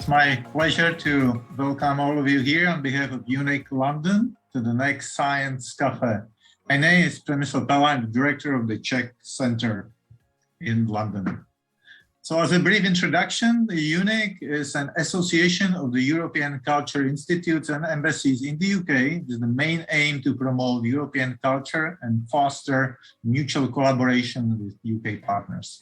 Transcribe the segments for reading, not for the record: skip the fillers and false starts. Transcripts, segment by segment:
It's my pleasure to welcome all of you here on behalf of EUNIC London to the next Science Café. My name is Přemysl Pela. I'm the director of the Czech Center in London. So as a brief introduction, the EUNIC is an association of the European Culture Institutes and Embassies in the UK with the main aim to promote European culture and foster mutual collaboration with UK partners.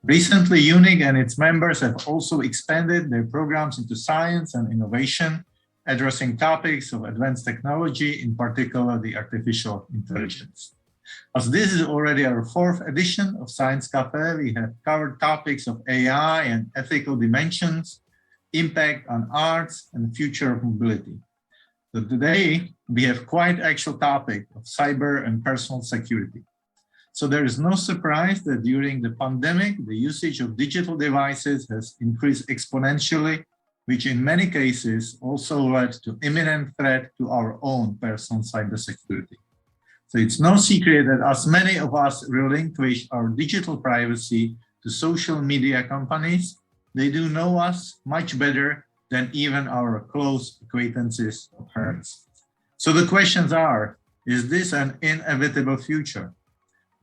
Recently, EUNIC and its members have also expanded their programs into science and innovation, addressing topics of advanced technology, in particular the artificial intelligence. As this is already our fourth edition of Science Café, we have covered topics of AI and ethical dimensions, impact on arts, and the future of mobility. So today, we have quite actual topic of cyber and personal security. So there is no surprise that during the pandemic, the usage of digital devices has increased exponentially, which in many cases also led to imminent threat to our own personal cybersecurity. So it's no secret that as many of us relinquish our digital privacy to social media companies, they do know us much better than even our close acquaintances or parents. So the questions are, is this an inevitable future?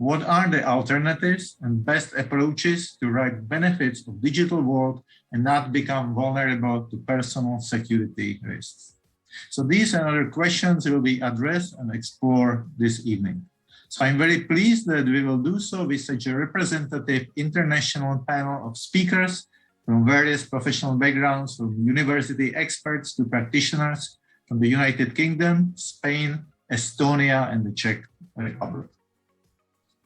What are the alternatives and best approaches to reap benefits of digital world and not become vulnerable to personal security risks? So these and other questions will be addressed and explored this evening. So I'm very pleased that we will do so with such a representative international panel of speakers from various professional backgrounds, from university experts to practitioners from the United Kingdom, Spain, Estonia, and the Czech Republic.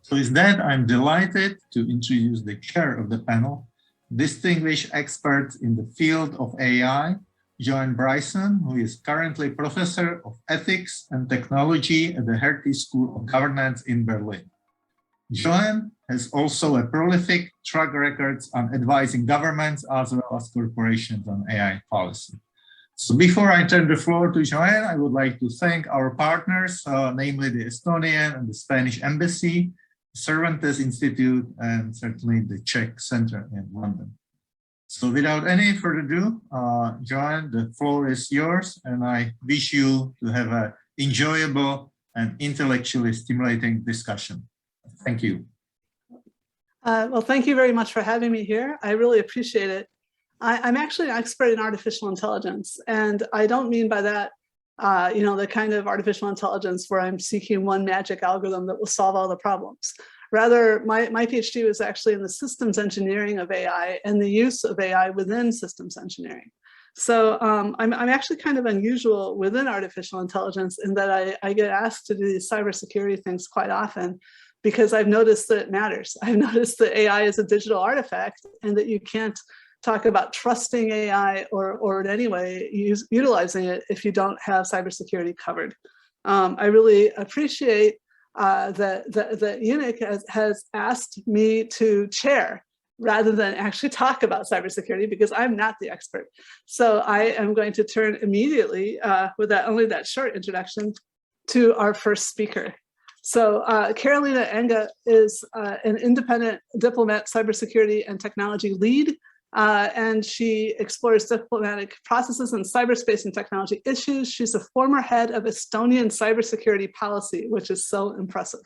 So with that, I'm delighted to introduce the chair of the panel, distinguished expert in the field of AI, Joanna Bryson, who is currently Professor of Ethics and Technology at the Hertie School of Governance in Berlin. Joanna has also a prolific track record on advising governments as well as corporations on AI policy. So before I turn the floor to Joanna, I would like to thank our partners, namely the Estonian and the Spanish Embassy, Cervantes Institute, and certainly the Czech Center in London. So without any further ado, Joanna, the floor is yours, and I wish you to have an enjoyable and intellectually stimulating discussion. Thank you. Well, thank you very much for having me here. I really appreciate it. I'm actually an expert in artificial intelligence, and I don't mean by that the kind of artificial intelligence where I'm seeking one magic algorithm that will solve all the problems. Rather, my PhD was actually in the systems engineering of AI and the use of AI within systems engineering. So I'm actually kind of unusual within artificial intelligence in that I get asked to do these cybersecurity things quite often because I've noticed that it matters. I've noticed that AI is a digital artifact and that you can't talk about trusting AI or in any way utilizing it if you don't have cybersecurity covered. I really appreciate that EUNIC has asked me to chair rather than actually talk about cybersecurity because I'm not the expert. So I am going to turn immediately with only that short introduction to our first speaker. So Karoliina Ainge is an independent diplomat, cybersecurity and technology lead. And she explores diplomatic processes in cyberspace and technology issues. She's a former head of Estonian cybersecurity policy, which is so impressive.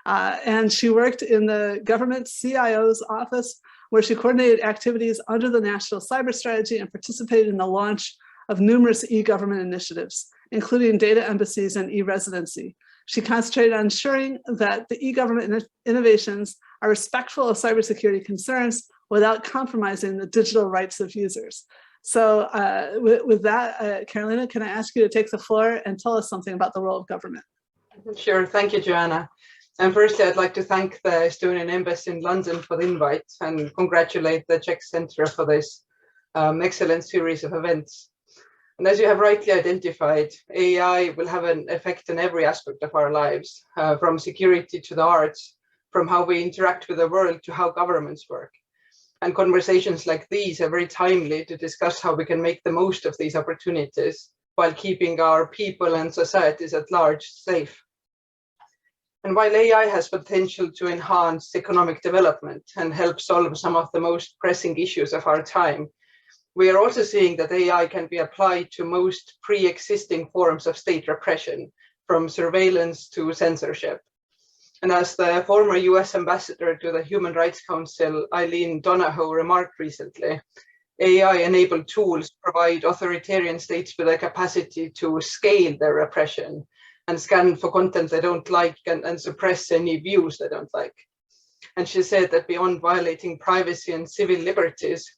And she worked in the government CIO's office, where she coordinated activities under the national cyber strategy and participated in the launch of numerous e-government initiatives, including data embassies and e-residency. She concentrated on ensuring that the e-government innovations are respectful of cybersecurity concerns without compromising the digital rights of users. So with that, Karoliina, can I ask you to take the floor and tell us something about the role of government? Sure, thank you, Joanna. And firstly, I'd like to thank the Estonian Embassy in London for the invite and congratulate the Czech Center for this excellent series of events. And as you have rightly identified, AI will have an effect on every aspect of our lives, from security to the arts, from how we interact with the world to how governments work. And conversations like these are very timely to discuss how we can make the most of these opportunities while keeping our people and societies at large safe. And while AI has potential to enhance economic development and help solve some of the most pressing issues of our time, we are also seeing that AI can be applied to most pre-existing forms of state repression, from surveillance to censorship. And as the former US ambassador to the Human Rights Council, Eileen Donahoe, remarked recently, AI-enabled tools provide authoritarian states with the capacity to scale their repression and scan for content they don't like and suppress any views they don't like. And she said that beyond violating privacy and civil liberties,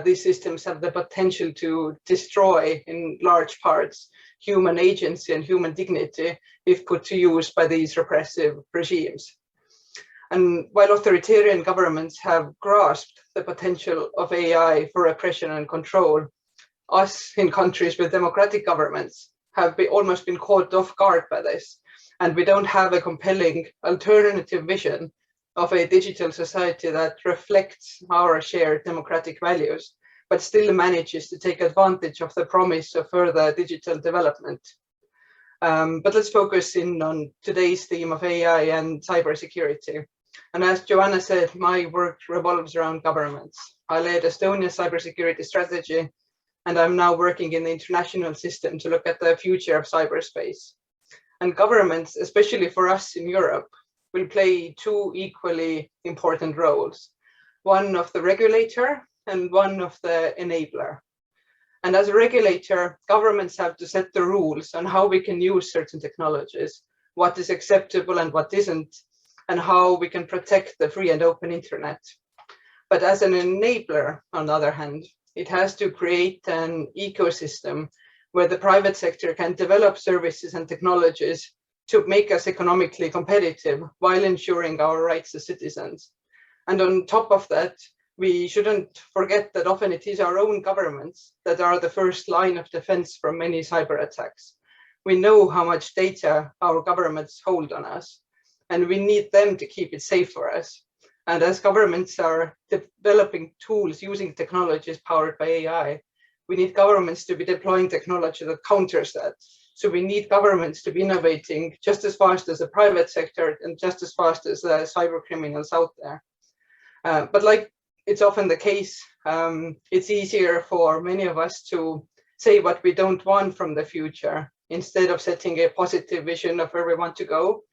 these systems have the potential to destroy, in large parts, human agency and human dignity if put to use by these repressive regimes. And while authoritarian governments have grasped the potential of AI for repression and control, us in countries with democratic governments have almost been caught off guard by this. And we don't have a compelling alternative vision of a digital society that reflects our shared democratic values, but still manages to take advantage of the promise of further digital development. But let's focus in on today's theme of AI and cybersecurity. And as Joanna said, my work revolves around governments. I led Estonia's cybersecurity strategy, and I'm now working in the international system to look at the future of cyberspace. And governments, especially for us in Europe, will play two equally important roles, one of the regulator and one of the enabler. And as a regulator, governments have to set the rules on how we can use certain technologies, what is acceptable and what isn't, and how we can protect the free and open internet. But as an enabler, on the other hand, it has to create an ecosystem where the private sector can develop services and technologies to make us economically competitive while ensuring our rights as citizens. And on top of that, we shouldn't forget that often it is our own governments that are the first line of defense from many cyber attacks. We know how much data our governments hold on us, and we need them to keep it safe for us. And as governments are developing tools using technologies powered by AI, we need governments to be deploying technology that counters that. So we need governments to be innovating just as fast as the private sector and just as fast as the cyber criminals out there. But like it's often the case, it's easier for many of us to say what we don't want from the future instead of setting a positive vision of where we want to go.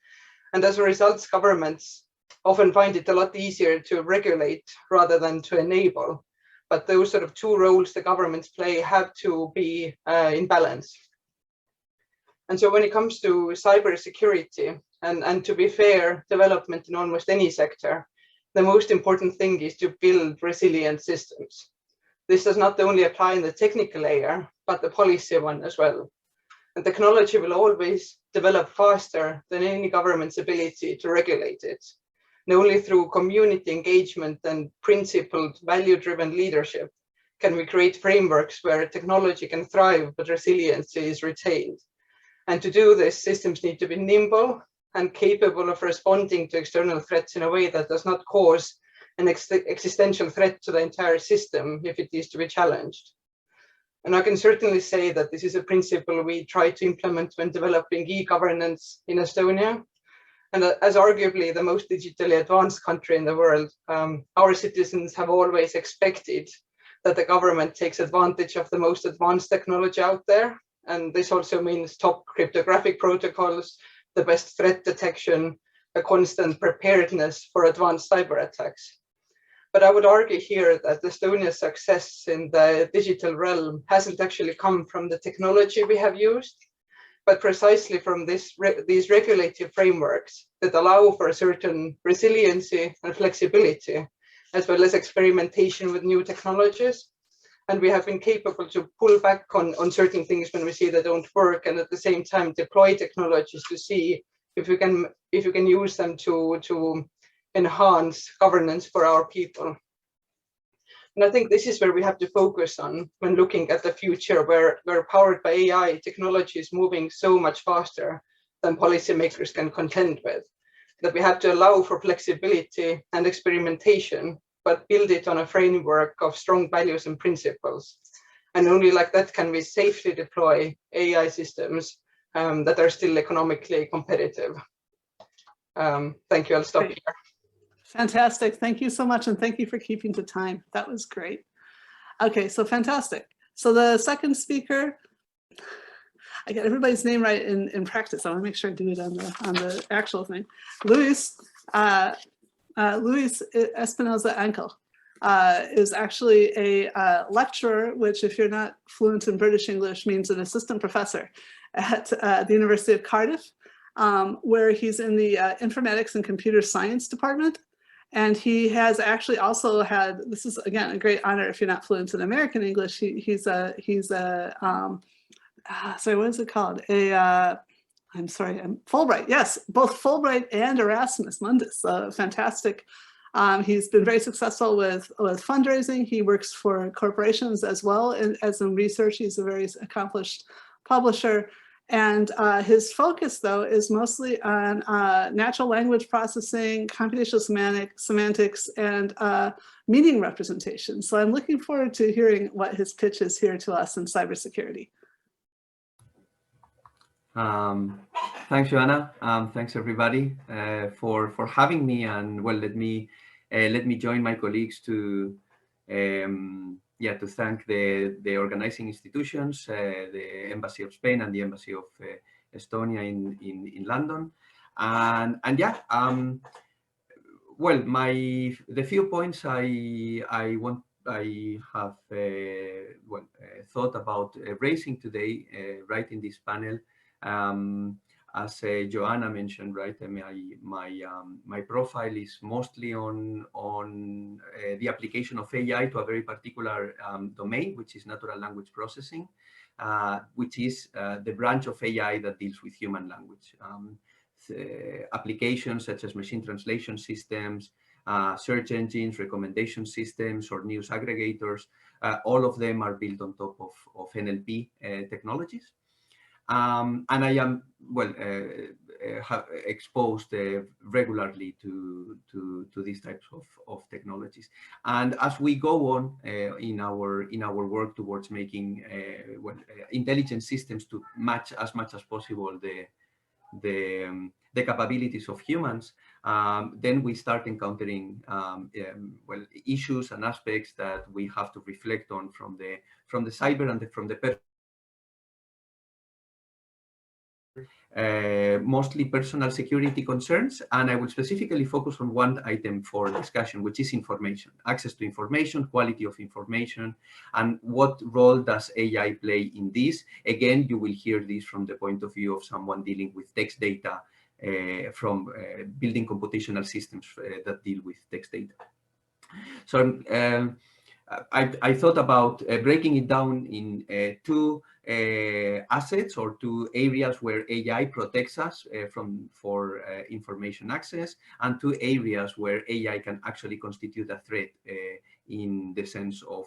And as a result, governments often find it a lot easier to regulate rather than to enable. But those sort of two roles the governments play have to be in balance. And so when it comes to cybersecurity, and to be fair, development in almost any sector, the most important thing is to build resilient systems. This does not only apply in the technical layer, but the policy one as well. And technology will always develop faster than any government's ability to regulate it. And only through community engagement and principled, value-driven leadership can we create frameworks where technology can thrive, but resiliency is retained. And to do this, systems need to be nimble and capable of responding to external threats in a way that does not cause an existential threat to the entire system if it is to be challenged. And I can certainly say that this is a principle we try to implement when developing e-governance in Estonia. And as arguably the most digitally advanced country in the world, our citizens have always expected that the government takes advantage of the most advanced technology out there. And this also means top cryptographic protocols, the best threat detection, a constant preparedness for advanced cyber attacks. But I would argue here that Estonia's success in the digital realm hasn't actually come from the technology we have used, but precisely from these regulative frameworks that allow for a certain resiliency and flexibility, as well as experimentation with new technologies. And we have been capable to pull back on certain things when we see they don't work, and at the same time deploy technologies to see if we can use them to enhance governance for our people. And I think this is where we have to focus on when looking at the future, where powered by AI, technology is moving so much faster than policymakers can contend with, that we have to allow for flexibility and experimentation, but build it on a framework of strong values and principles. And only like that can we safely deploy AI systems that are still economically competitive. Thank you, I'll stop here. Fantastic, thank you so much, and thank you for keeping to time. That was great. Okay, so fantastic. So the second speaker, I got everybody's name right in practice. I want to make sure I do it on the actual thing. Louise Espinosa-Anke is actually a lecturer, which if you're not fluent in British English means an assistant professor at the University of Cardiff, where he's in the informatics and computer science department. And he has actually also had, this is again a great honor if you're not fluent in American English, he's a sorry, what is it called? I'm sorry, Fulbright. Yes, both Fulbright and Erasmus Mundus. Fantastic. He's been very successful with fundraising. He works for corporations as well as in research. He's a very accomplished publisher. And his focus, though, is mostly on natural language processing, computational semantics, and meaning representation. So I'm looking forward to hearing what his pitch is here to us in cybersecurity. Thanks, Joanna. Thanks everybody for having me, and well, let me join my colleagues to to thank the organizing institutions, the Embassy of Spain and the Embassy of Estonia in London, and well, the few points I have thought about raising today, right in this panel. As Joanna mentioned, right, my profile is mostly on the application of AI to a very particular domain, which is natural language processing, which is the branch of AI that deals with human language. Applications such as machine translation systems, search engines, recommendation systems, or news aggregators, all of them are built on top of NLP technologies. And I am exposed regularly to these types of technologies. And as we go on in our work towards making intelligent systems to match as much as possible the capabilities of humans, then we start encountering issues and aspects that we have to reflect on from the cyber and from the mostly personal security concerns, and I will specifically focus on one item for discussion, which is information, access to information, quality of information, and what role does AI play in this. Again, you will hear this from the point of view of someone dealing with text data, from building computational systems that deal with text data. So I thought about breaking it down in two assets or two areas where AI protects us for information access, and two areas where AI can actually constitute a threat in the sense of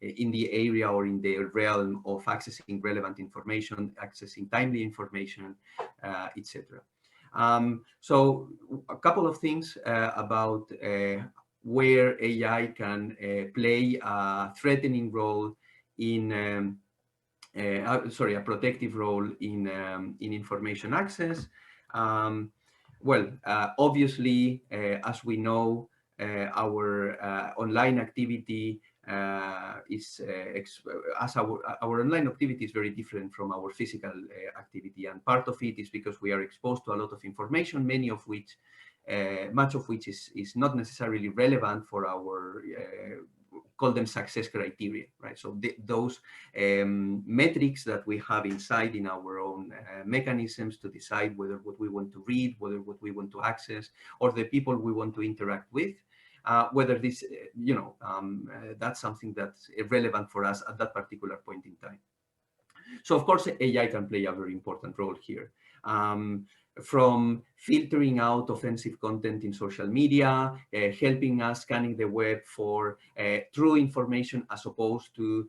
in the area or in the realm of accessing relevant information, accessing timely information, etc. So a couple of things about where AI can play a threatening role in, a protective role in information access. Obviously, as we know, our online activity our online activity is very different from our physical activity, and part of it is because we are exposed to a lot of information, much of which is not necessarily relevant for our call them success criteria, right? So those metrics that we have inside in our own mechanisms to decide whether what we want to read, whether what we want to access, or the people we want to interact with, whether this, that's something that's relevant for us at that particular point in time. So of course, AI can play a very important role here. From filtering out offensive content in social media, helping us scanning the web for true information as opposed to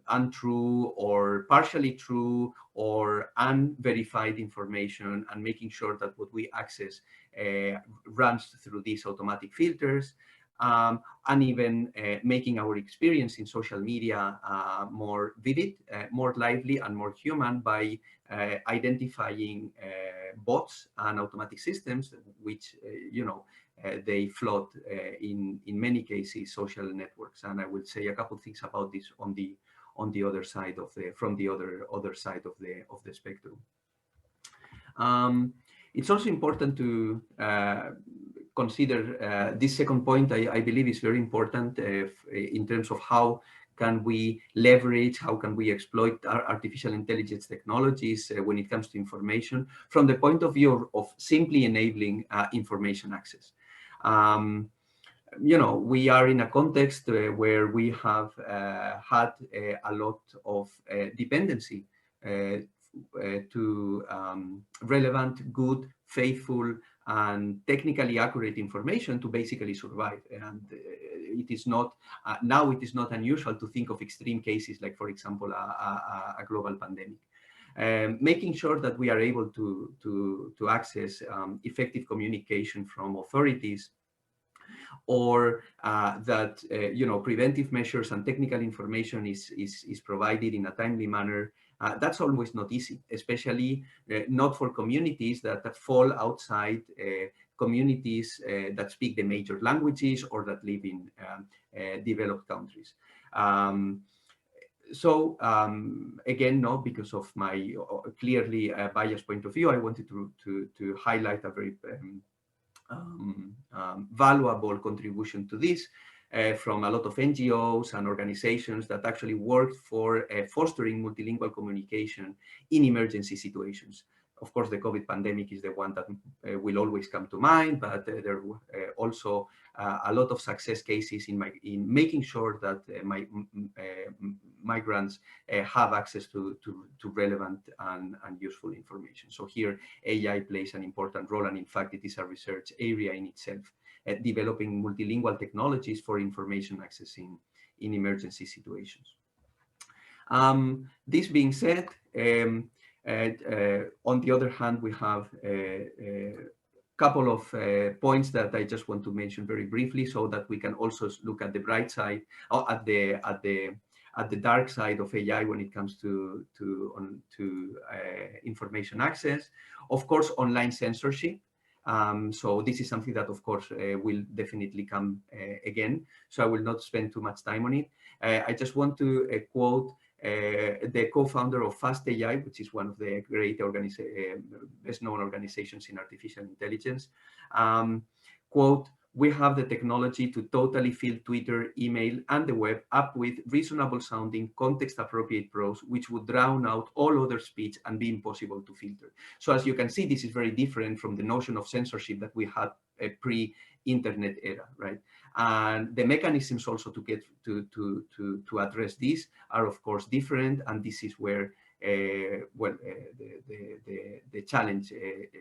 untrue or partially true or unverified information, and making sure that what we access runs through these automatic filters. and even making our experience in social media more vivid, more lively, and more human by identifying bots and automatic systems, which they flood in many cases social networks. And I will say a couple of things about this on the other side of from the other side of the spectrum. It's also important to consider this second point. I believe is very important in terms of how can we leverage, how can we exploit our artificial intelligence technologies when it comes to information from the point of view of simply enabling information access. We are in a context where we have had a lot of dependency to relevant, good, faithful, and technically accurate information to basically survive. And it is not now it is not unusual to think of extreme cases like, for example, a global pandemic. Making sure that we are able to access effective communication from authorities, or that preventive measures and technical information is provided in a timely manner. That's always not easy, especially not for communities that fall outside communities that speak the major languages or that live in developed countries. Again, because of my clearly biased point of view, I wanted to highlight a very valuable contribution to this from a lot of NGOs and organizations that actually work for fostering multilingual communication in emergency situations. Of course, the COVID pandemic is the one that will always come to mind, but there were also a lot of success cases in making sure that migrants have access to relevant and useful information. So here, AI plays an important role, and in fact, it is a research area in itself, developing multilingual technologies for information access in emergency situations. This being said, on the other hand, we have a couple of points that I just want to mention very briefly, so that we can also look at the bright side, or at the dark side of AI when it comes to information access. Of course, online censorship. So this is something that, of course, will definitely come again. So I will not spend too much time on it. I just want to quote the co-founder of Fast AI, which is one of the great best-known organizations in artificial intelligence. Quote, "We have the technology to totally fill Twitter, email, and the web up with reasonable sounding, context-appropriate prose, which would drown out all other speech and be impossible to filter." So as you can see, this is very different from the notion of censorship that we had pre-internet era, right? And the mechanisms also to get to address this are, of course, different, and this is where the challenge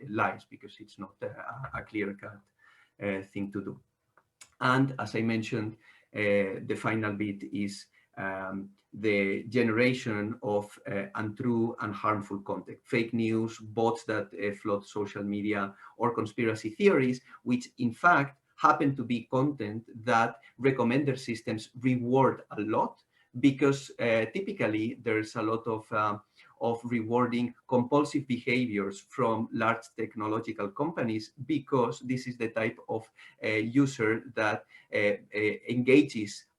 lies, because it's not a clear-cut thing to do. And as I mentioned, the final bit is the generation of untrue and harmful content, fake news, bots that flood social media, or conspiracy theories, which in fact happen to be content that recommender systems reward a lot, because typically there's a lot of rewarding compulsive behaviors from large technological companies, because this is the type of user that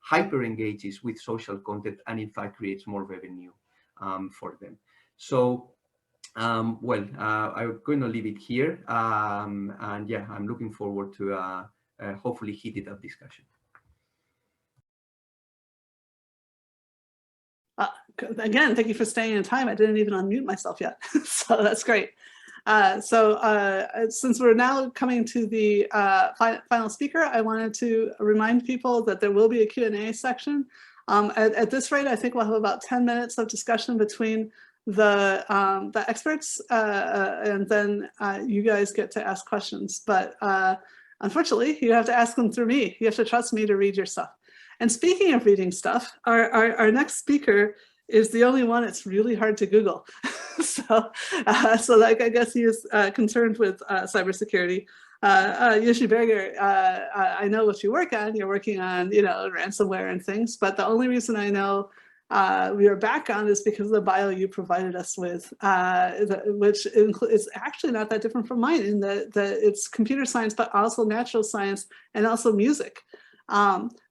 hyper engages with social content, and in fact creates more revenue for them. So I'm going to leave it here, and yeah, I'm looking forward to hopefully heated up discussion. Again, thank you for staying in time. I didn't even unmute myself yet, so that's great. Since we're now coming to the final speaker, I wanted to remind people that there will be a Q&A section. At this rate, I think we'll have about 10 minutes of discussion between the experts, and then you guys get to ask questions. But unfortunately, you have to ask them through me. You have to trust me to read your stuff. And speaking of reading stuff, our next speaker is the only one it's really hard to Google. So like, I guess he is concerned with cybersecurity. Jiří Berger, I know what you work on. You're working on, ransomware and things, but the only reason I know your background is because of the bio you provided us with, which is actually not that different from mine in that it's computer science, but also natural science and also music.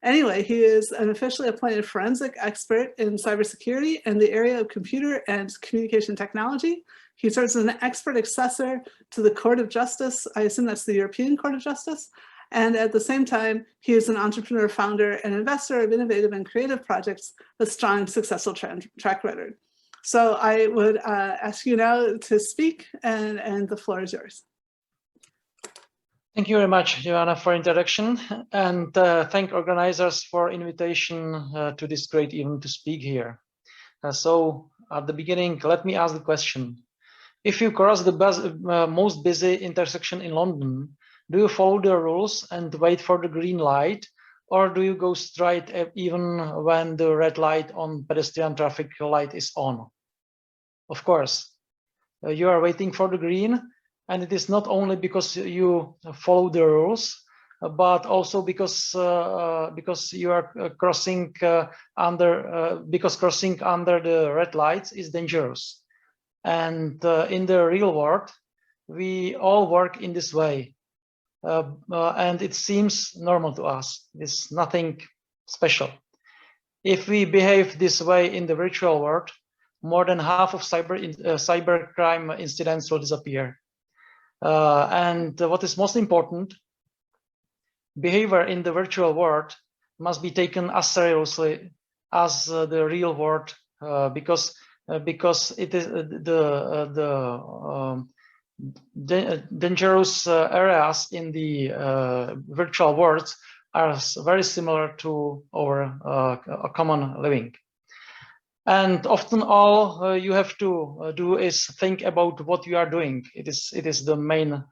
Anyway, he is an officially appointed forensic expert in cybersecurity and the area of computer and communication technology. He serves as an expert assessor to the Court of Justice. I assume that's the European Court of Justice. And at the same time, he is an entrepreneur, founder, and investor of innovative and creative projects with strong, successful track record. So I would ask you now to speak, and the floor is yours. Thank you very much, Joanna, for introduction, and thank organizers for invitation to this great event to speak here. So at the beginning, let me ask the question. If you cross the most busy intersection in London, do you follow the rules and wait for the green light, or do you go straight even when the red light on pedestrian traffic light is on? Of course, you are waiting for the green, and it is not only because you follow the rules, but also because you are crossing under the red lights is dangerous. And in the real world, we all work in this way. And it seems normal to us. It's nothing special. If we behave this way in the virtual world, more than half of cybercrime incidents will disappear. And what is most important, behavior in the virtual world must be taken as seriously as the real world, because it is the dangerous areas in the virtual world are very similar to our common living. And often all you have to do is think about what you are doing. It is the main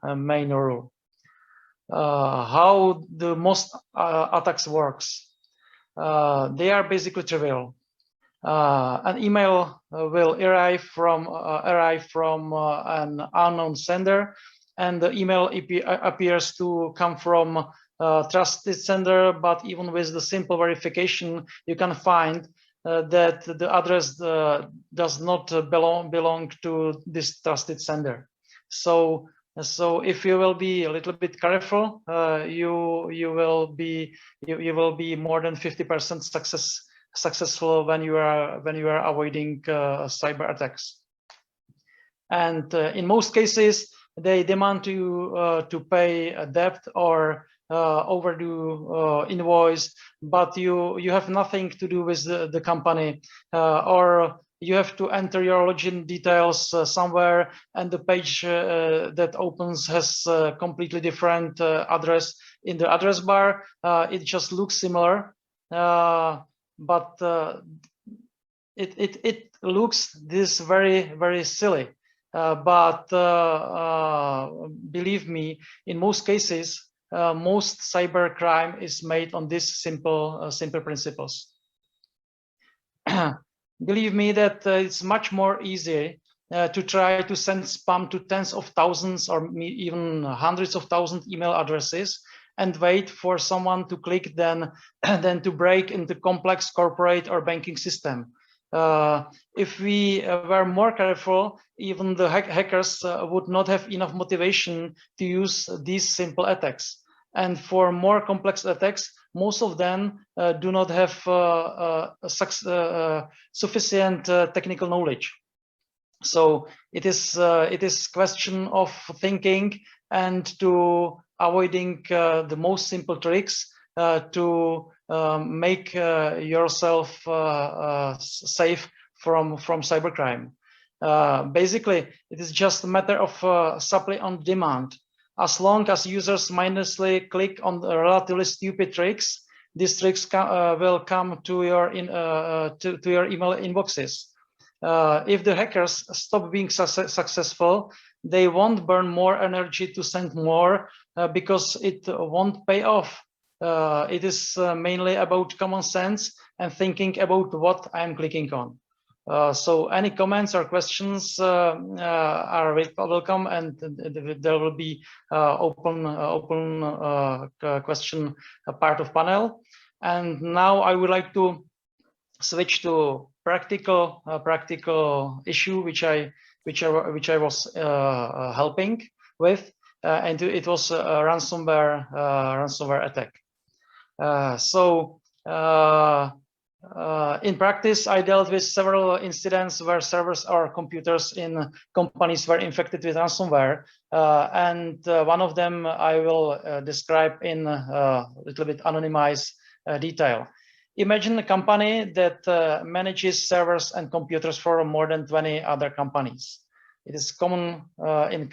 rule. How the most attacks works. They are basically trivial. An email will arrive from an unknown sender, and the email appears to come from a trusted sender. But even with the simple verification, you can find that the address does not belong to this trusted sender. So if you will be a little bit careful, you will be more than 50% successful when you are avoiding cyber attacks. And in most cases, they demand you to pay a debt or overdue invoice, but you have nothing to do with the company, or you have to enter your login details somewhere, and the page that opens has a completely different address in the address bar. It just looks similar, but it looks this very silly. But believe me, in most cases, most cybercrime is made on these simple principles. Believe me that it's much more easy to try to send spam to tens of thousands or even hundreds of thousands email addresses and wait for someone to click than to break into complex corporate or banking system. If we were more careful, even the hackers would not have enough motivation to use these simple attacks. And for more complex attacks, most of them do not have sufficient technical knowledge. So it is question of thinking and to avoiding the most simple tricks to make yourself safe from cybercrime. Basically, it is just a matter of supply and demand. As long as users mindlessly click on the relatively stupid tricks, these tricks will come to your email inboxes. If the hackers stop being successful, they won't burn more energy to send more because it won't pay off. It is mainly about common sense and thinking about what I'm clicking on. So any comments or questions are welcome, and there will be open question part of panel. And now I would like to switch to practical issue which I was helping with, and it was a ransomware attack. In practice, I dealt with several incidents where servers or computers in companies were infected with ransomware, and one of them I will describe in a little bit anonymized detail. Imagine a company that manages servers and computers for more than 20 other companies. It is common in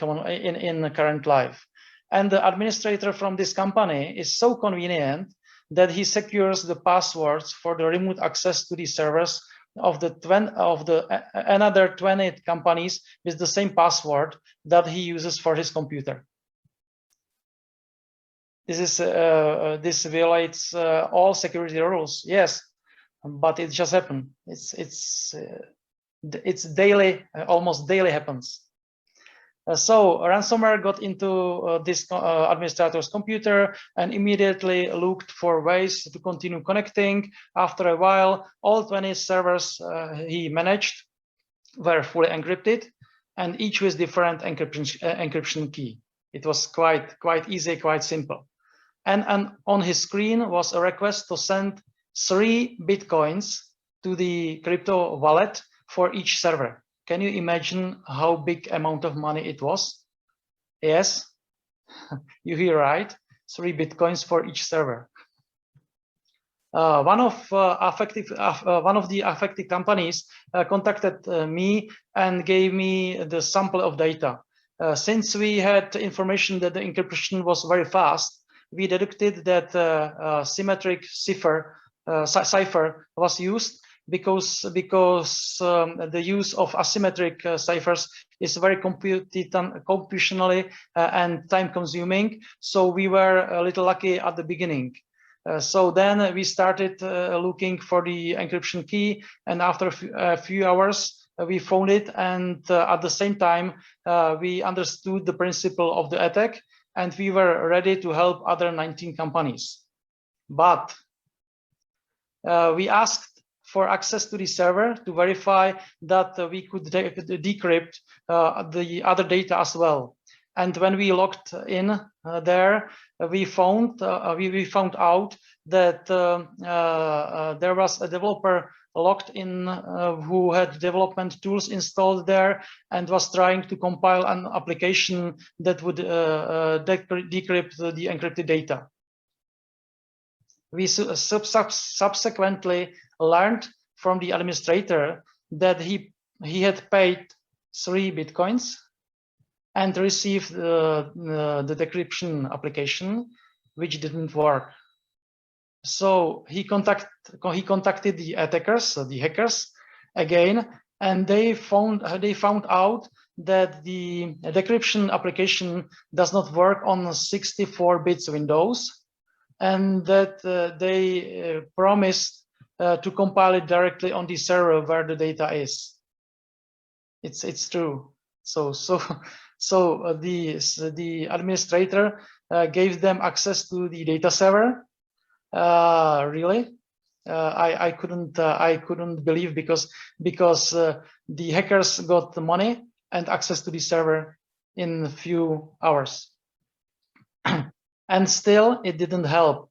current life, and the administrator from this company is so convenient that he secures the passwords for the remote access to the servers of another 20 companies with the same password that he uses for his computer. This violates all security rules, yes, but it just happened. It's daily, almost daily happens. So ransomware got into this administrator's computer and immediately looked for ways to continue connecting. After a while, all 20 servers he managed were fully encrypted, and each with different encryption key. It was quite easy, quite simple. And on his screen was a request to send 3 Bitcoins to the crypto wallet for each server. Can you imagine how big amount of money it was? Yes, you hear right, 3 Bitcoins for each server. One of the affected companies contacted me and gave me the sample of data. Since we had information that the encryption was very fast, we deducted that symmetric cipher was used because the use of asymmetric ciphers is very computationally and time-consuming. So we were a little lucky at the beginning. So then we started looking for the encryption key, and after a few hours we found it, and at the same time we understood the principle of the attack, and we were ready to help other 19 companies. But we asked for access to the server to verify that we could decrypt the other data as well. And when we logged in there, we found out that there was a developer logged in who had development tools installed there and was trying to compile an application that would decrypt the encrypted data. We subsequently learned from the administrator that he had paid 3 Bitcoins and received the decryption application, which didn't work. So he contacted the attackers, the hackers, again, and they found out that the decryption application does not work on 64-bit Windows, and that they promised to compile it directly on the server where the data is. It's true. So the administrator gave them access to the data server. Really, I couldn't believe because the hackers got the money and access to the server in a few hours, and still it didn't help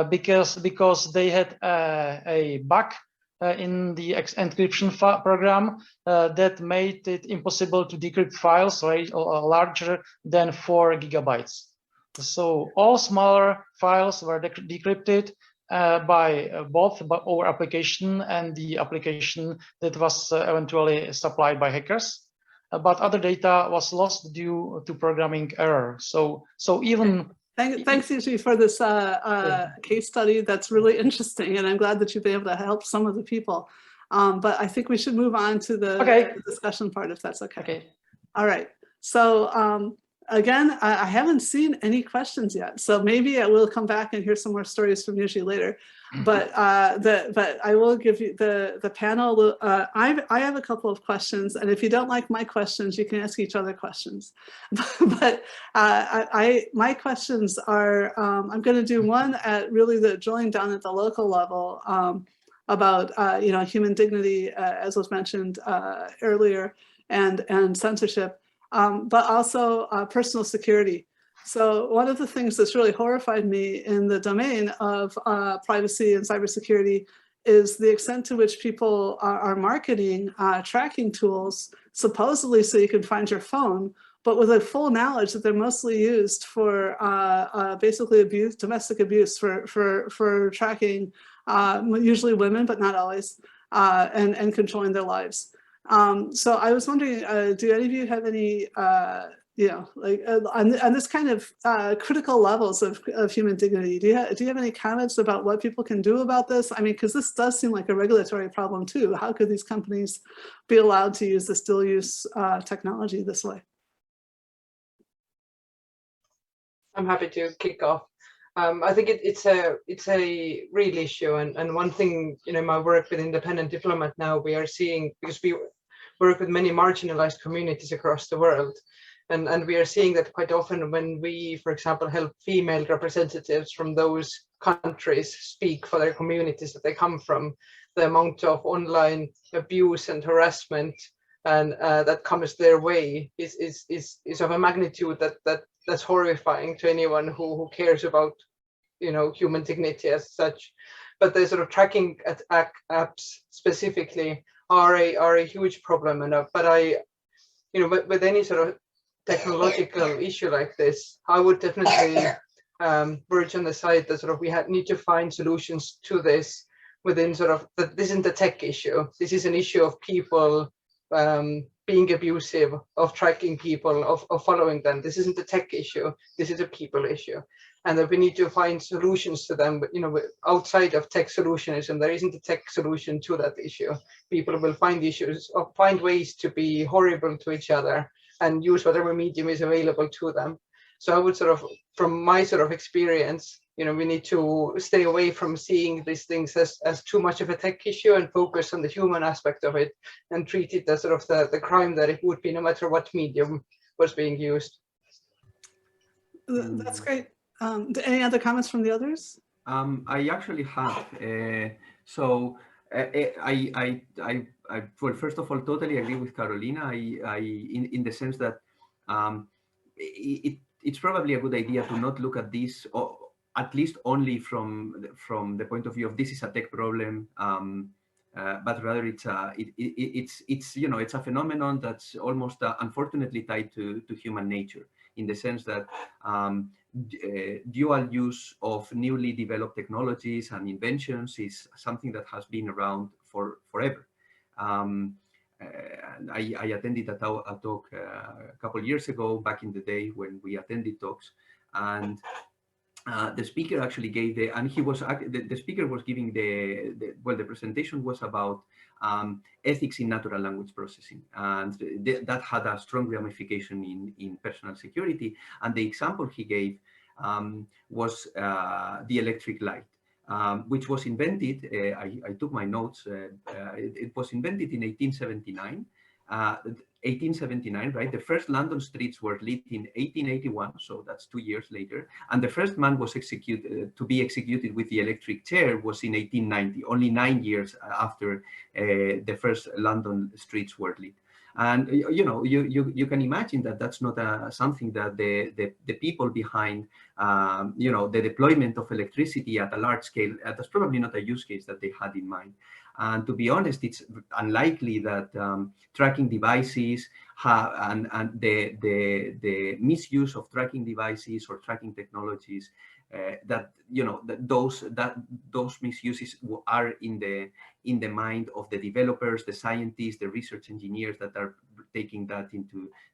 because they had a bug in the encryption program that made it impossible to decrypt files larger than 4 gigabytes. So all smaller files were decrypted by both our application and the application that was eventually supplied by hackers. But other data was lost due to programming error. So even Thanks, Jiří, for this case study. That's really interesting, and I'm glad that you've been able to help some of the people. But I think we should move on to the discussion part, if that's okay. Okay. All right. So again, I haven't seen any questions yet, so maybe I will come back and hear some more stories from Jiří later. But but I will give you the panel. I have a couple of questions, and if you don't like my questions, you can ask each other questions. But my questions are, I'm going to do one at really the drilling down at the local level about you know, human dignity, as was mentioned earlier, and censorship. But also personal security. So one of the things that's really horrified me in the domain of privacy and cybersecurity is the extent to which people are marketing tracking tools, supposedly so you can find your phone, but with a full knowledge that they're mostly used for basically abuse, domestic abuse, for tracking usually women, but not always, and controlling their lives. So I was wondering, do any of you have any, you know, like on this kind of critical levels of human dignity? Do you have any comments about what people can do about this? I mean, because this does seem like a regulatory problem too. How could these companies be allowed to use this dual use technology this way? I'm happy to kick off. I think it's a real issue, and one thing, you know, my work with Independent Diplomat now, we are seeing, because we work with many marginalized communities across the world, and we are seeing that quite often when we, for example, help female representatives from those countries speak for their communities that they come from, the amount of online abuse and harassment and that comes their way is of a magnitude that's horrifying to anyone who cares about, you know, human dignity as such. But the sort of tracking apps specifically are a huge problem. And but I, you know, with any sort of technological issue like this, I would definitely verge on the side that sort of we need to find solutions to this within sort of that. This isn't a tech issue. This is an issue of people being abusive, of tracking people, of following them. This isn't a tech issue. This is a people issue, and that we need to find solutions to them. But you know, outside of tech solutionism, there isn't a tech solution to that issue. People will find issues or find ways to be horrible to each other and use whatever medium is available to them. So I would sort of, from my sort of experience, you know, we need to stay away from seeing these things as too much of a tech issue and focus on the human aspect of it and treat it as sort of the crime that it would be no matter what medium was being used. That's great. Any other comments from the others? I actually have. Well, first of all, totally agree with Karoliina. In the sense that it's probably a good idea to not look at this, or at least only from the point of view of this is a tech problem, but rather it's you know, it's a phenomenon that's almost unfortunately tied to human nature, in the sense that dual use of newly developed technologies and inventions is something that has been around forever. I attended a talk a couple of years ago, back in the day when we attended talks, and the speaker actually gave the speaker was giving the presentation was about ethics in natural language processing, and that had a strong ramification in personal security. And the example he gave was the electric light, which was invented, I took my notes, it was invented in 1879. 1879, right? The first London streets were lit in 1881, so that's 2 years later. And the first man was executed to be executed with the electric chair was in 1890, only 9 years after the first London streets were lit. And you know, you can imagine that that's not something that the people behind you know, the deployment of electricity at a large scale, that's probably not a use case that they had in mind. And to be honest, it's unlikely that tracking devices and the misuse of tracking devices or tracking technologies that, you know, those misuses are in the mind of the developers, the scientists, the research engineers that are taking that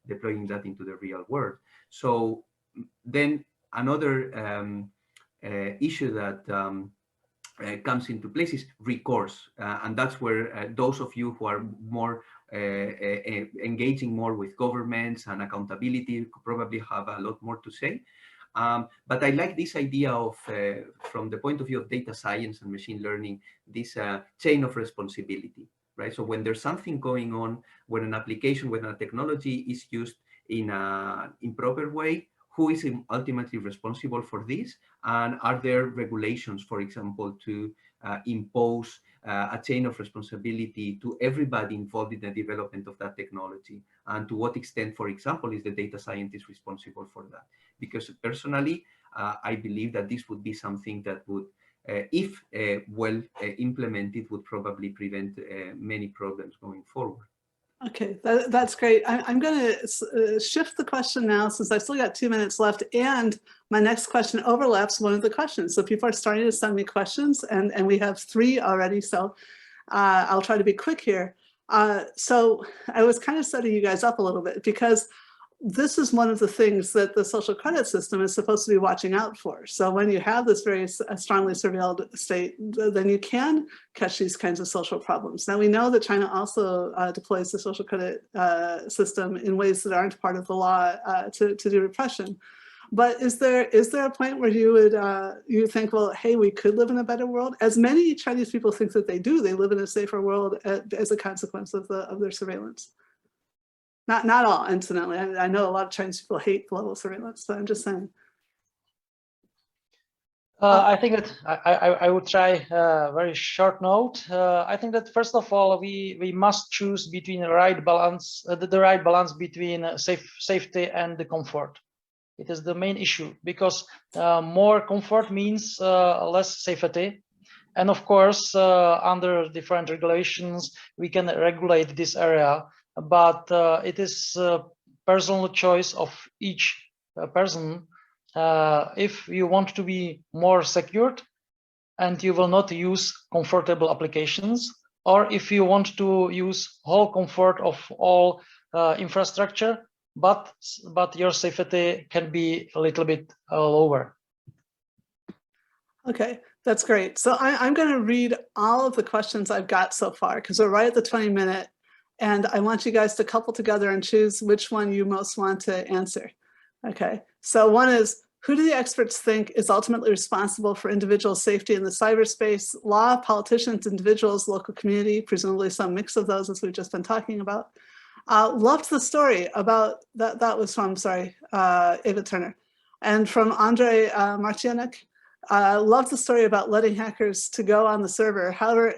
deploying that into the real world. So then another issue that comes into place is recourse, and that's where those of you who are more engaging more with governments and accountability probably have a lot more to say. But I like this idea of, from the point of view of data science and machine learning, this chain of responsibility, right? So when there's something going on, when an application, when a technology is used in an improper way, who is ultimately responsible for this? And are there regulations, for example, to impose a chain of responsibility to everybody involved in the development of that technology? And to what extent, for example, is the data scientist responsible for that? Because personally, I believe that this would be something that would, if well implemented, would probably prevent many problems going forward. Okay, that's great. I'm going to shift the question now, since I've still got 2 minutes left, and my next question overlaps one of the questions. So people are starting to send me questions, and we have 3 already, so I'll try to be quick here. So I was kind of setting you guys up a little bit, because this is one of the things that the social credit system is supposed to be watching out for. So when you have this very strongly surveilled state, then you can catch these kinds of social problems. Now we know that China also deploys the social credit system in ways that aren't part of the law to do repression. But is there a point where you would you think, well, hey, we could live in a better world? As many Chinese people think that they do, they live in a safer world as a consequence of their surveillance. Not all, incidentally. I know a lot of Chinese people hate global surveillance, so I'm just saying. I think that I would try a very short note. I think that first of all, we must choose between the right balance, between safety and the comfort. It is the main issue, because more comfort means less safety. And of course, under different regulations, we can regulate this area, but it is personal choice of each person. If you want to be more secured and you will not use comfortable applications, or if you want to use whole comfort of all infrastructure, but your safety can be a little bit lower. Okay, that's great. So I'm going to read all of the questions I've got so far, because we're right at the 20-minute, and I want you guys to couple together and choose which one you most want to answer. Okay, so one is, who do the experts think is ultimately responsible for individual safety in the cyberspace? Law, politicians, individuals, local community, presumably some mix of those, as we've just been talking about. Loved the story about, that was from, sorry, Ava Turner. And from Andre Marcianek, loved the story about letting hackers to go on the server. However,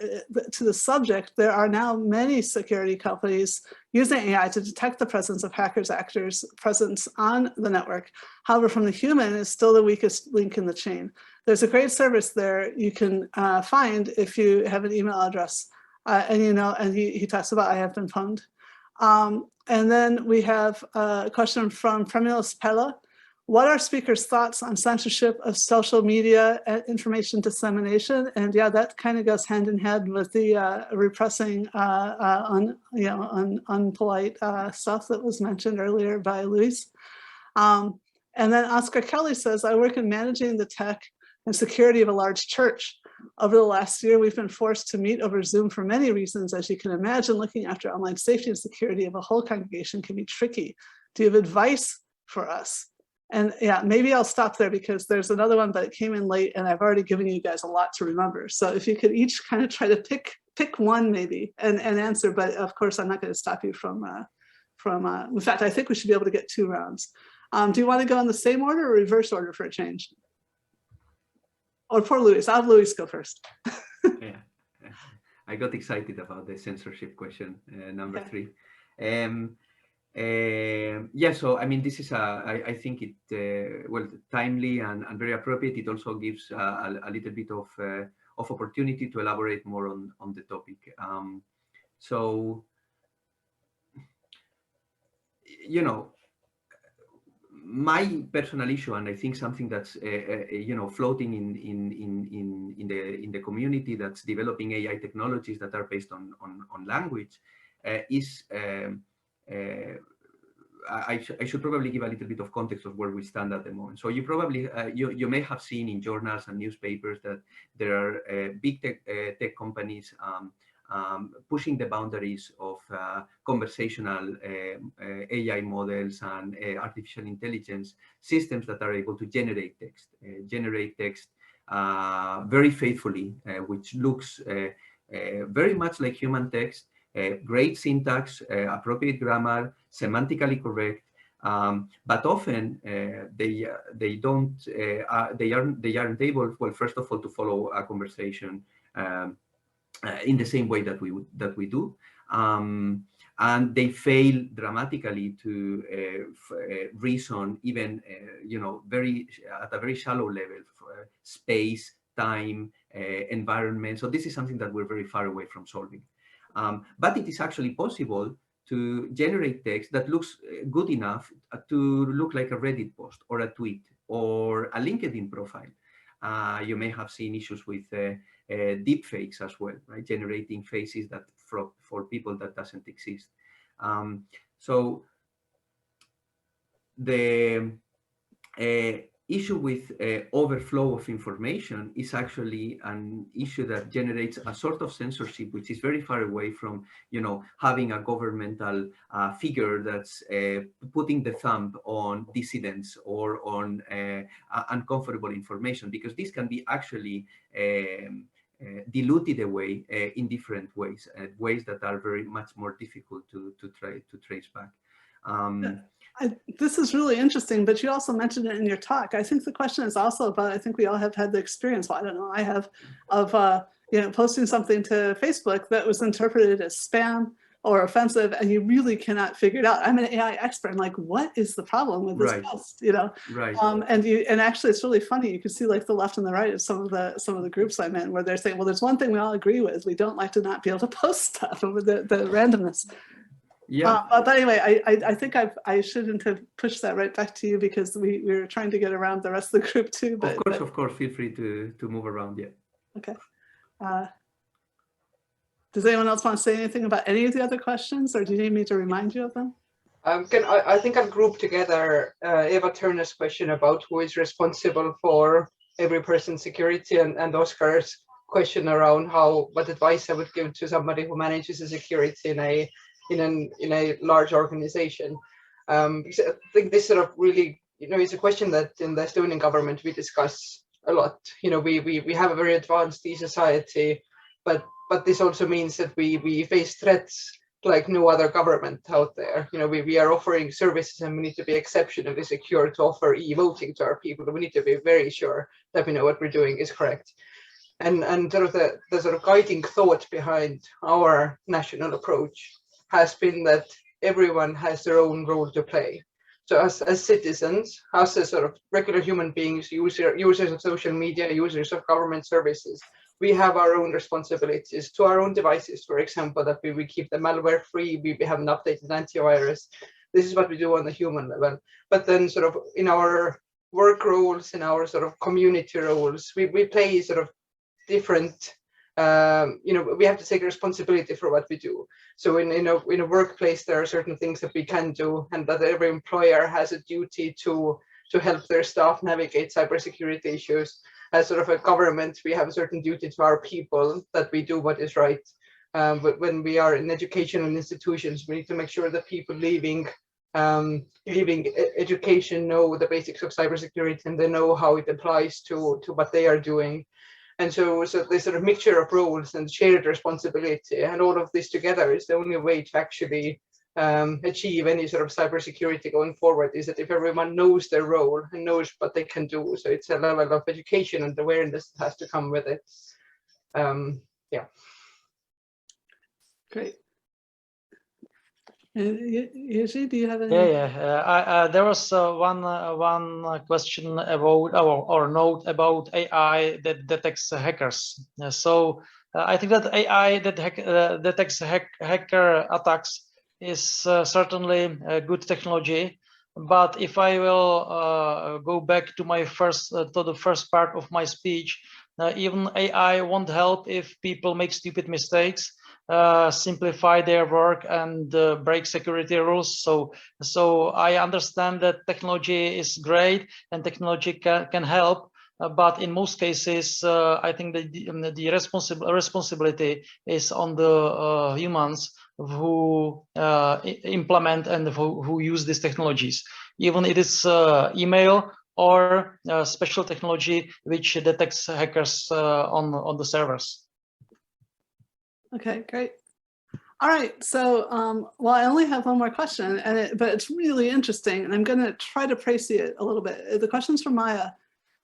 to the subject, there are now many security companies using AI to detect the presence of hackers, actors' presence on the network. However, from the human is still the weakest link in the chain. There's a great service there you can find if you have an email address. And you know, and he talks about I have been pwned. And then we have a question from Premilos Pella. What are speakers' thoughts on censorship of social media and information dissemination? And yeah, that kind of goes hand in hand with the repressing unpolite stuff that was mentioned earlier by Louise. And then Oscar Kelly says, I work in managing the tech and security of a large church. Over the last year, we've been forced to meet over Zoom for many reasons. As you can imagine, looking after online safety and security of a whole congregation can be tricky. Do you have advice for us? And yeah, maybe I'll stop there, because there's another one, but it came in late and I've already given you guys a lot to remember. So if you could each kind of try to pick one maybe and answer, but of course, I'm not going to stop you from in fact, I think we should be able to get 2 rounds. Do you want to go in the same order or reverse order for a change? Or poor Louise, I'll have Louise go first. Yeah, I got excited about the censorship question, number 3. Yeah, so I mean, this is I think it well, timely and very appropriate. It also gives a little bit of opportunity to elaborate more on the topic. So, you know, my personal issue, and I think something that's you know, floating in the community that's developing AI technologies that are based on language, is I should probably give a little bit of context of where we stand at the moment. So you probably, you may have seen in journals and newspapers that there are big tech companies pushing the boundaries of conversational AI models and artificial intelligence systems that are able to generate text very faithfully, which looks very much like human text, great syntax, appropriate grammar, semantically correct, but often they aren't able, well, first of all, to follow a conversation in the same way that we do, and they fail dramatically to reason even at a very shallow level for space, time, environment. So this is something that we're very far away from solving. But it is actually possible to generate text that looks good enough to look like a Reddit post or a tweet or a LinkedIn profile. You may have seen issues with deep fakes as well, right? Generating faces that for people that doesn't exist. So the issue with overflow of information is actually an issue that generates a sort of censorship, which is very far away from, having a governmental figure that's putting the thumb on dissidents or on uncomfortable information, because this can be actually diluted away in different ways, ways that are very much more difficult to trace back. This is really interesting, but you also mentioned it in your talk. I think the question is also about, I think we all have had the experience, well, I don't know, I have, of posting something to Facebook that was interpreted as spam or offensive, and you really cannot figure it out. I'm an AI expert. I'm like, what is the problem with this post? Right. And actually, it's really funny. You can see like the left and the right of some of the groups I'm in, where they're saying, well, there's one thing we all agree with: we don't like to not be able to post stuff, and with the randomness. Yeah. But anyway, I think I shouldn't have pushed that right back to you, because we were trying to get around the rest of the group too. But, of course, feel free to move around. Yeah. Okay. Does anyone else want to say anything about any of the other questions, or do you need me to remind you of them? I think I'll group together Eva Turner's question about who is responsible for every person's security, and Oscar's question around what advice I would give to somebody who manages the security in a large organization. Because I think this sort of really, is a question that in the Estonian government we discuss a lot. We have a very advanced e-society, but this also means that we face threats like no other government out there. We are offering services, and we need to be exceptionally secure to offer e-voting to our people. We need to be very sure that we know what we're doing is correct. And sort of the sort of guiding thought behind our national approach has been that everyone has their own role to play. So as citizens, us as sort of regular human beings, users of social media, users of government services, we have our own responsibilities to our own devices, for example, that we keep them malware free, we have an updated antivirus. This is what we do on the human level. But then sort of in our work roles, in our sort of community roles, we play sort of different, we have to take responsibility for what we do. So in a workplace, there are certain things that we can do, and that every employer has a duty to help their staff navigate cybersecurity issues. As sort of a government, we have a certain duty to our people that we do what is right. But when we are in educational institutions, we need to make sure that people leaving education know the basics of cybersecurity, and they know how it applies to what they are doing. And so this sort of mixture of roles and shared responsibility, and all of this together is the only way to actually achieve any sort of cybersecurity going forward, is that if everyone knows their role and knows what they can do. So it's a level of education and awareness that has to come with it. Yeah. Great. Jiří, do you have any? Yeah. There was one question about or note about AI that detects hackers. So I think that AI that detects hacker attacks is certainly a good technology, But if I will go back to my the first part of my speech, even AI won't help if people make stupid mistakes, simplify their work, and break security rules. So I understand that technology is great and technology can help, but in most cases, I think the responsibility is on the humans who implement and who use these technologies. Even it is email or special technology which detects hackers on the servers. Okay, great. All right, so well, I only have one more question, but it's really interesting, and I'm going to try to précis it a little bit. The question's from Maya.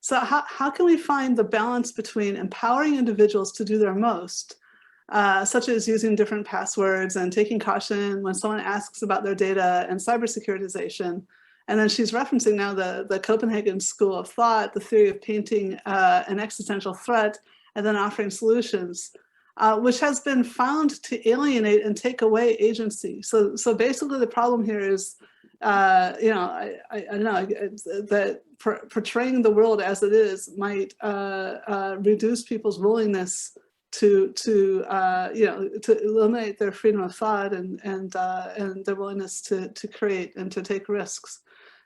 So how can we find the balance between empowering individuals to do their most, such as using different passwords and taking caution when someone asks about their data, and cybersecurity? And then she's referencing now the Copenhagen school of thought, the theory of painting an existential threat and then offering solutions, which has been found to alienate and take away agency. So basically the problem here is, you know, I don't know, that portraying the world as it is might reduce people's willingness to you know, to eliminate their freedom of thought and their willingness to create and to take risks.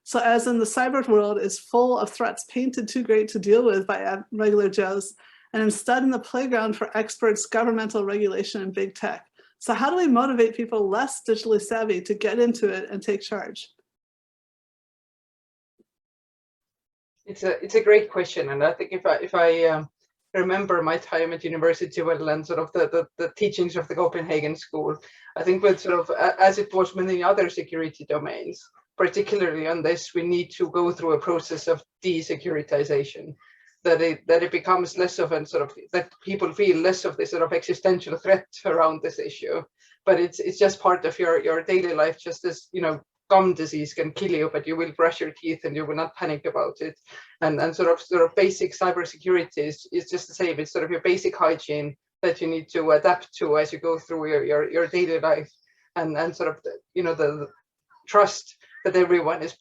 So as in the cyber world is full of threats painted too great to deal with by regular Joes, and instead in the playground for experts, governmental regulation, and big tech. So how do we motivate people less digitally savvy to get into it and take charge? It's a great question, and I think if I remember my time at university well and sort of the teachings of the Copenhagen school, I think with sort of as it was many other security domains, particularly on this, we need to go through a process of desecuritization. That it becomes less of a sort of, that people feel less of this sort of existential threat around this issue, but it's just part of your daily life, just as, you know, gum disease can kill you, but you will brush your teeth and you will not panic about it. And sort of basic cybersecurity is just the same. It's sort of your basic hygiene that you need to adapt to as you go through your daily life, and sort of, you know, the trust that everyone is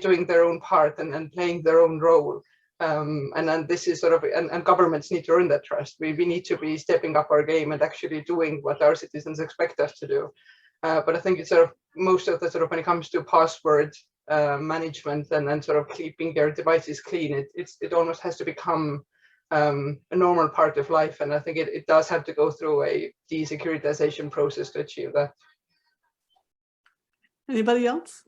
doing their own part and playing their own role. And then this is sort of, and governments need to earn that trust. We need to be stepping up our game and actually doing what our citizens expect us to do. But I think it's sort of most of the sort of, when it comes to password management and sort of keeping their devices clean, it almost has to become a normal part of life. And I think it does have to go through a desecuritization process to achieve that. Anybody else?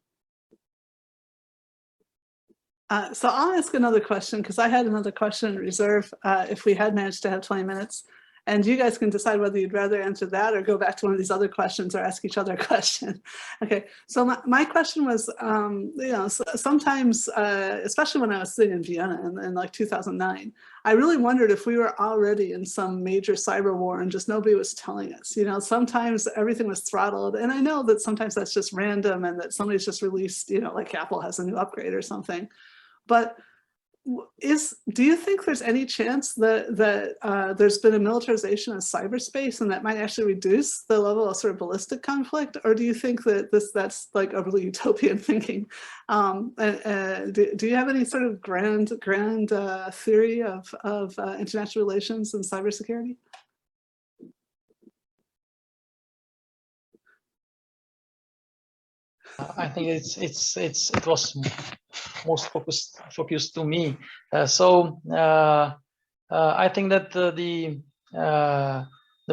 So I'll ask another question, because I had another question in reserve if we had managed to have 20 minutes. And you guys can decide whether you'd rather answer that or go back to one of these other questions or ask each other a question. Okay, so my question was, you know, sometimes, especially when I was sitting in Vienna in like 2009, I really wondered if we were already in some major cyber war and just nobody was telling us. You know, sometimes everything was throttled. And I know that sometimes that's just random and that somebody's just released, you know, like Apple has a new upgrade or something. But do you think there's any chance that there's been a militarization of cyberspace and that might actually reduce the level of sort of ballistic conflict? Or do you think that that's like overly utopian thinking? Do you have any sort of grand theory of international relations and cybersecurity? I think it was most focused to me. I think that the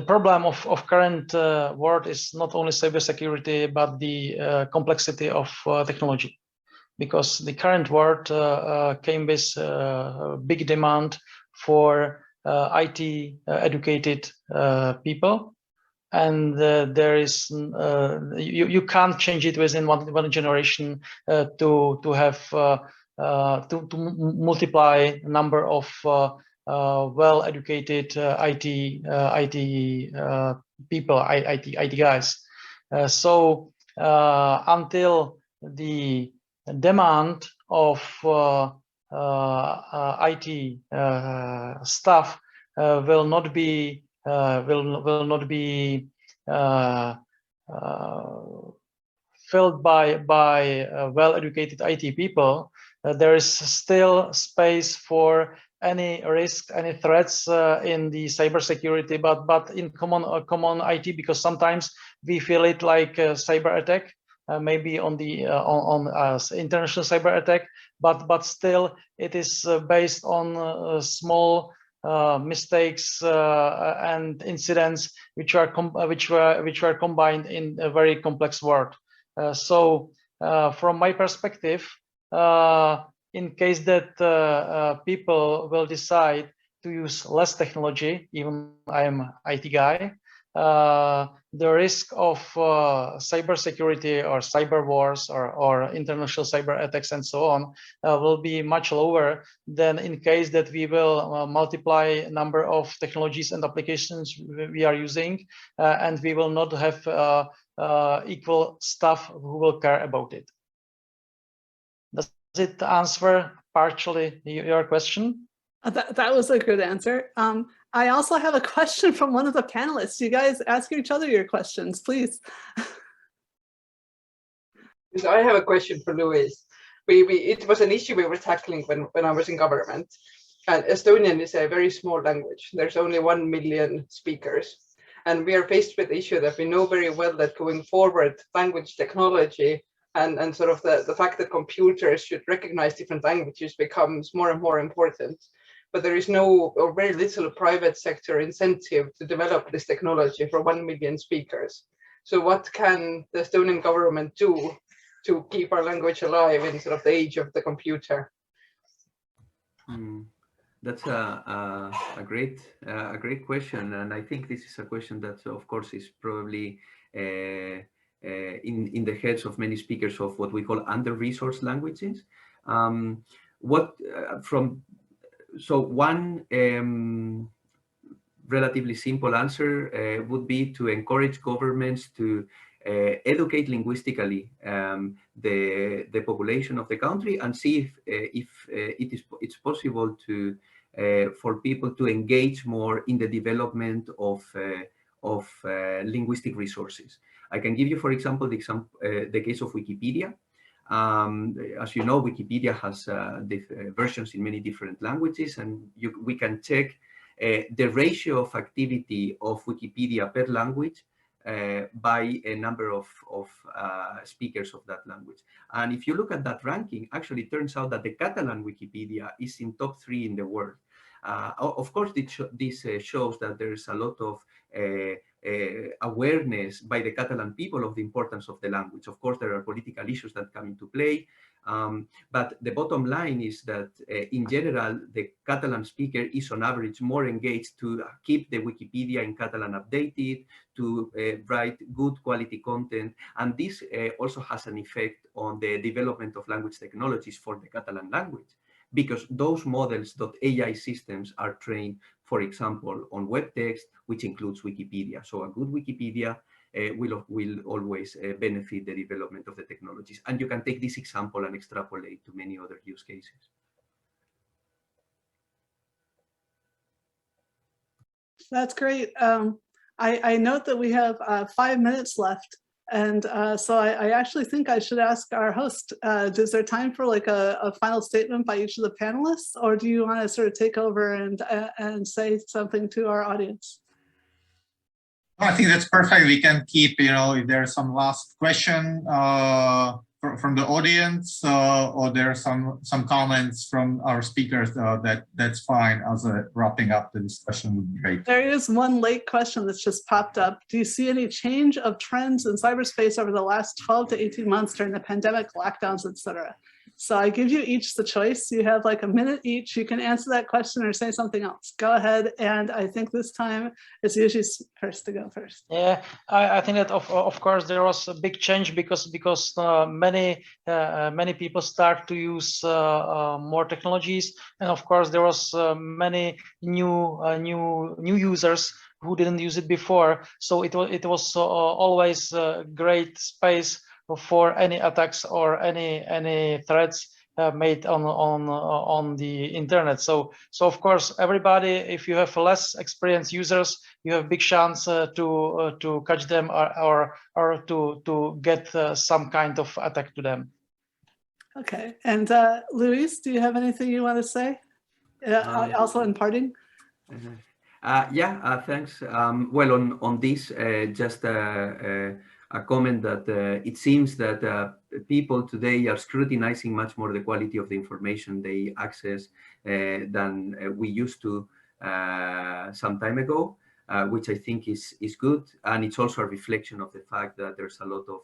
problem of current world is not only cybersecurity, but the complexity of technology, because the current world came with big demand for IT educated people. And there is you can't change it within one generation to have to multiply number of well-educated IT people, IT guys. So until the demand of IT staff will not be filled by well-educated IT people, there is still space for any risk, any threats in the cybersecurity, but in common IT, because sometimes we feel it like a cyber attack, maybe on the international cyber attack, but still it is based on small mistakes and incidents which were combined in a very complex world. So from my perspective, in case that people will decide to use less technology, even I am an IT guy, the risk of cybersecurity or cyber wars or international cyber attacks and so on will be much lower than in case that we will multiply number of technologies and applications we are using, and we will not have equal staff who will care about it. Does it answer partially your question? That was a good answer. I also have a question from one of the panelists. You guys ask each other your questions, please. So I have a question for Louise. It was an issue we were tackling when I was in government. And Estonian is a very small language. There's only 1 million speakers. And we are faced with the issue that we know very well that going forward, language technology and sort of the fact that computers should recognize different languages becomes more and more important. But there is no or very little private sector incentive to develop this technology for 1 million speakers. So what can the Estonian government do to keep our language alive in sort of the age of the computer? That's a great question, and I think this is a question that, of course, is probably in the heads of many speakers of what we call under-resourced languages. So one relatively simple answer would be to encourage governments to educate linguistically the population of the country and see if it's possible to for people to engage more in the development of linguistic resources. I can give you, for example, the case of Wikipedia. As you know, Wikipedia has versions in many different languages, and we can check the ratio of activity of Wikipedia per language by a number of speakers of that language. And if you look at that ranking, actually it turns out that the Catalan Wikipedia is in top 3 in the world. Of course, this shows that there's a lot of awareness by the Catalan people of the importance of the language. Of course, there are political issues that come into play, but the bottom line is that in general, the Catalan speaker is on average more engaged to keep the Wikipedia in Catalan updated, to write good quality content. And this also has an effect on the development of language technologies for the Catalan language, because those models.ai systems are trained, for example, on web text, which includes Wikipedia. So a good Wikipedia will always benefit the development of the technologies. And you can take this example and extrapolate to many other use cases. That's great. I note that we have 5 minutes left. And so I actually think I should ask our host, is there time for like a final statement by each of the panelists, or do you want to sort of take over and say something to our audience? I think that's perfect. We can keep, if there's some last question from the audience, or there are some comments from our speakers, that's fine. As wrapping up the discussion would be great. There is one late question that's just popped up. Do you see any change of trends in cyberspace over the last 12 to 18 months during the pandemic, lockdowns, etc.? So I give you each the choice. You have like a minute each. You can answer that question or say something else. Go ahead. And I think this time it's usually first to go first. Yeah, I think that of course there was a big change because many people start to use more technologies, and of course there was many new users who didn't use it before. So it was always a great space for any attacks or any threats made on the internet. So of course, everybody, if you have less experienced users, you have big chance to catch them or to get some kind of attack to them. Okay, and Louise, do you have anything you want to say? Also in parting? Thanks. Well, on this, just a comment that it seems that people today are scrutinizing much more the quality of the information they access than we used to some time ago, which I think is good. And it's also a reflection of the fact that there's a lot of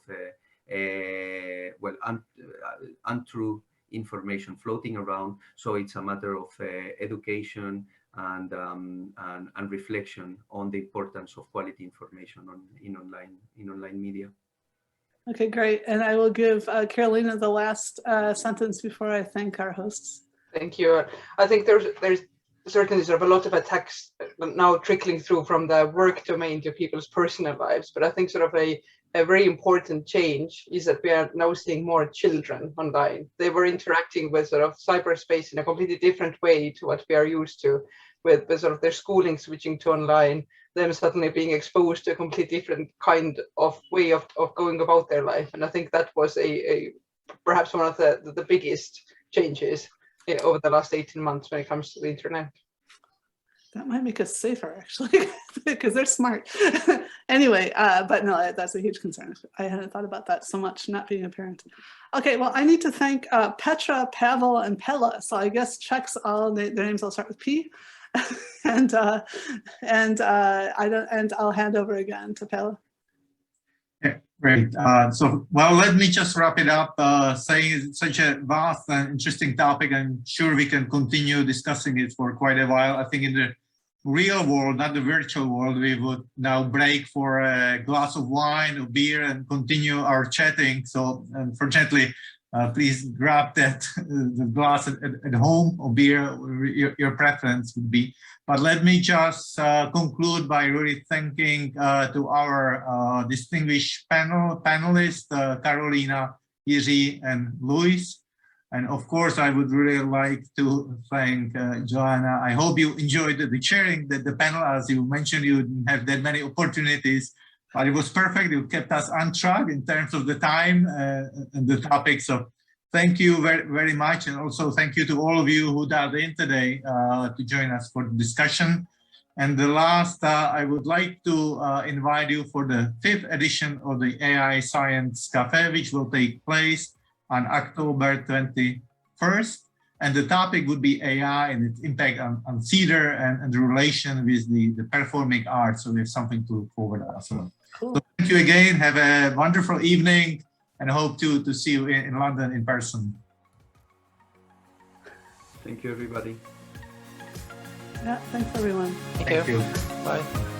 untrue information floating around. So it's a matter of education and reflection on the importance of quality information in online media. Okay, great. And I will give Karoliina the last sentence before I thank our hosts. Thank you. I think there's certainly sort of a lot of attacks now trickling through from the work domain to people's personal lives. But I think sort of a very important change is that we are now seeing more children online. They were interacting with sort of cyberspace in a completely different way to what we are used to, with sort of their schooling switching to online, them suddenly being exposed to a completely different kind of way of going about their life. And I think that was perhaps one of the biggest changes over the last 18 months when it comes to the internet. That might make us safer, actually, because they're smart. Anyway, but no, that's a huge concern. I hadn't thought about that so much, not being a parent. Okay, well, I need to thank Petra, Pavel, and Pella. So I guess Czechs, all their names all start with P. and I'll hand over again to Pella. Yeah, great. Well, let me just wrap it up, saying it's such a vast and interesting topic. I'm sure we can continue discussing it for quite a while. I think in the real world, not the virtual world, we would now break for a glass of wine or beer and continue our chatting. So unfortunately, please grab the glass at home or beer, your preference would be. But let me just conclude by really thanking to our distinguished panelists, Karoliina, Jiří, and Louise. And of course, I would really like to thank Joanna. I hope you enjoyed the chairing the panel. As you mentioned, you didn't have that many opportunities, but it was perfect. You kept us on track in terms of the time and the topic. So thank you very, very much. And also thank you to all of you who dialed in today to join us for the discussion. And the last, I would like to invite you for the 5th edition of the AI Science Café, which will take place on October 21st. And the topic would be AI and its impact on theater and the relation with the performing arts. So we have something to look forward to as well. Cool. So thank you again. Have a wonderful evening and I hope to see you in London in person. Thank you, everybody. Yeah, thanks everyone. Thank you. you. Bye.